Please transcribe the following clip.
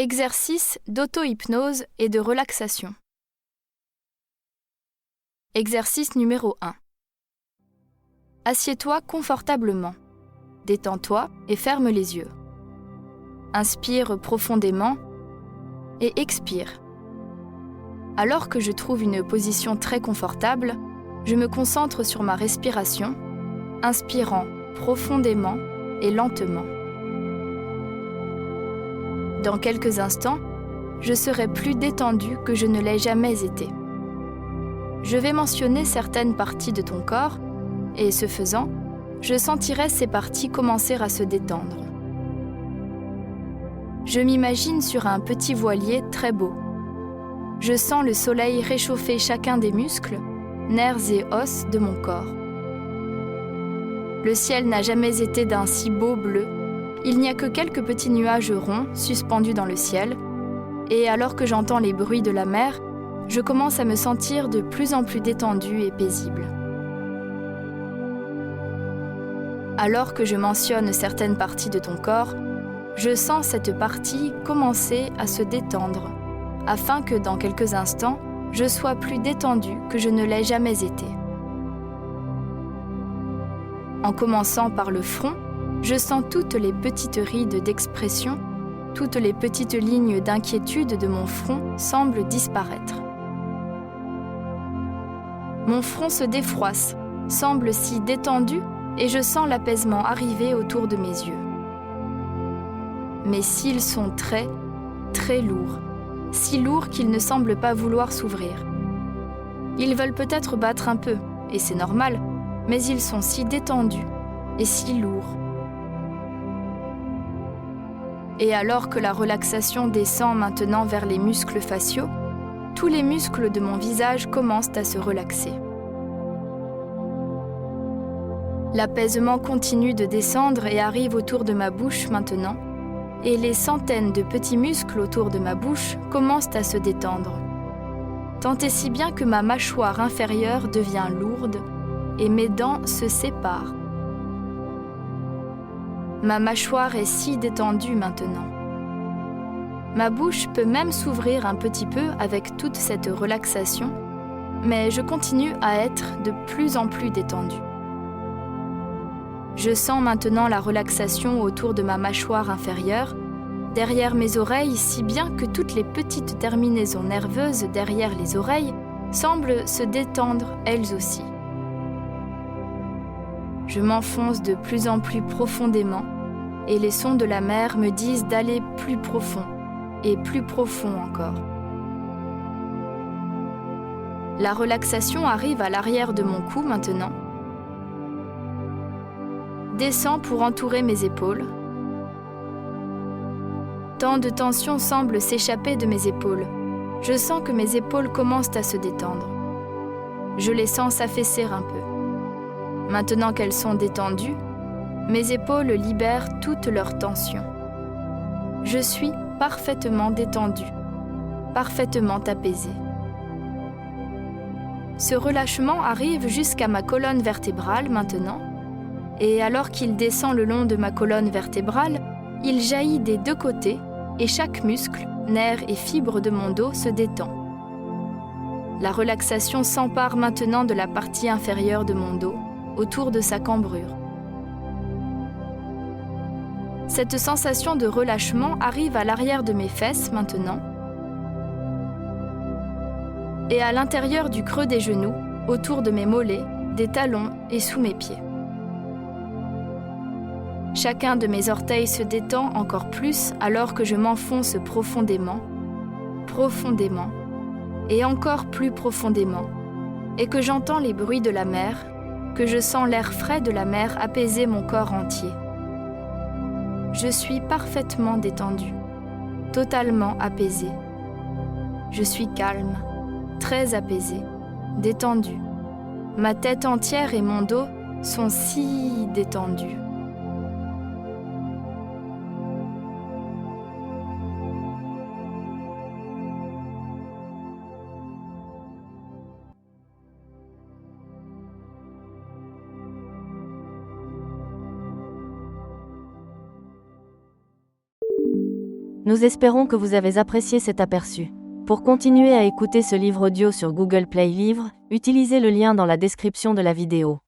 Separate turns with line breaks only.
Exercice d'auto-hypnose et de relaxation. Exercice numéro 1. Assieds-toi confortablement. Détends-toi et ferme les yeux. Inspire profondément et expire. Alors que je trouve une position très confortable, je me concentre sur ma respiration, inspirant profondément et lentement. Dans quelques instants, je serai plus détendue que je ne l'ai jamais été. Je vais mentionner certaines parties de ton corps et, ce faisant, je sentirai ces parties commencer à se détendre. Je m'imagine sur un petit voilier très beau. Je sens le soleil réchauffer chacun des muscles, nerfs et os de mon corps. Le ciel n'a jamais été d'un si beau bleu. Il n'y a que quelques petits nuages ronds suspendus dans le ciel, et alors que j'entends les bruits de la mer, je commence à me sentir de plus en plus détendue et paisible. Alors que je mentionne certaines parties de ton corps, je sens cette partie commencer à se détendre, afin que dans quelques instants, je sois plus détendue que je ne l'ai jamais été. En commençant par le front, je sens toutes les petites rides d'expression, toutes les petites lignes d'inquiétude de mon front semblent disparaître. Mon front se défroisse, semble si détendu et je sens l'apaisement arriver autour de mes yeux. Mes cils sont très, très lourds, si lourds qu'ils ne semblent pas vouloir s'ouvrir. Ils veulent peut-être battre un peu, et c'est normal, mais ils sont si détendus et si lourds. Et alors que la relaxation descend maintenant vers les muscles faciaux, tous les muscles de mon visage commencent à se relaxer. L'apaisement continue de descendre et arrive autour de ma bouche maintenant, et les centaines de petits muscles autour de ma bouche commencent à se détendre. Tant et si bien que ma mâchoire inférieure devient lourde et mes dents se séparent. Ma mâchoire est si détendue maintenant. Ma bouche peut même s'ouvrir un petit peu avec toute cette relaxation, mais je continue à être de plus en plus détendue. Je sens maintenant la relaxation autour de ma mâchoire inférieure, derrière mes oreilles, si bien que toutes les petites terminaisons nerveuses derrière les oreilles semblent se détendre elles aussi. Je m'enfonce de plus en plus profondément et les sons de la mer me disent d'aller plus profond et plus profond encore. La relaxation arrive à l'arrière de mon cou maintenant, descend pour entourer mes épaules. Tant de tension semble s'échapper de mes épaules. Je sens que mes épaules commencent à se détendre. Je les sens s'affaisser un peu. Maintenant qu'elles sont détendues, mes épaules libèrent toute leur tension. Je suis parfaitement détendue, parfaitement apaisée. Ce relâchement arrive jusqu'à ma colonne vertébrale maintenant, et alors qu'il descend le long de ma colonne vertébrale, il jaillit des deux côtés et chaque muscle, nerf et fibre de mon dos se détend. La relaxation s'empare maintenant de la partie inférieure de mon dos, autour de sa cambrure. Cette sensation de relâchement arrive à l'arrière de mes fesses maintenant et à l'intérieur du creux des genoux, autour de mes mollets, des talons et sous mes pieds. Chacun de mes orteils se détend encore plus alors que je m'enfonce profondément, profondément et encore plus profondément, et que j'entends les bruits de la mer, que je sens l'air frais de la mer apaiser mon corps entier. Je suis parfaitement détendue, totalement apaisée. Je suis calme, très apaisée, détendue. Ma tête entière et mon dos sont si détendus.
Nous espérons que vous avez apprécié cet aperçu. Pour continuer à écouter ce livre audio sur Google Play Livres, utilisez le lien dans la description de la vidéo.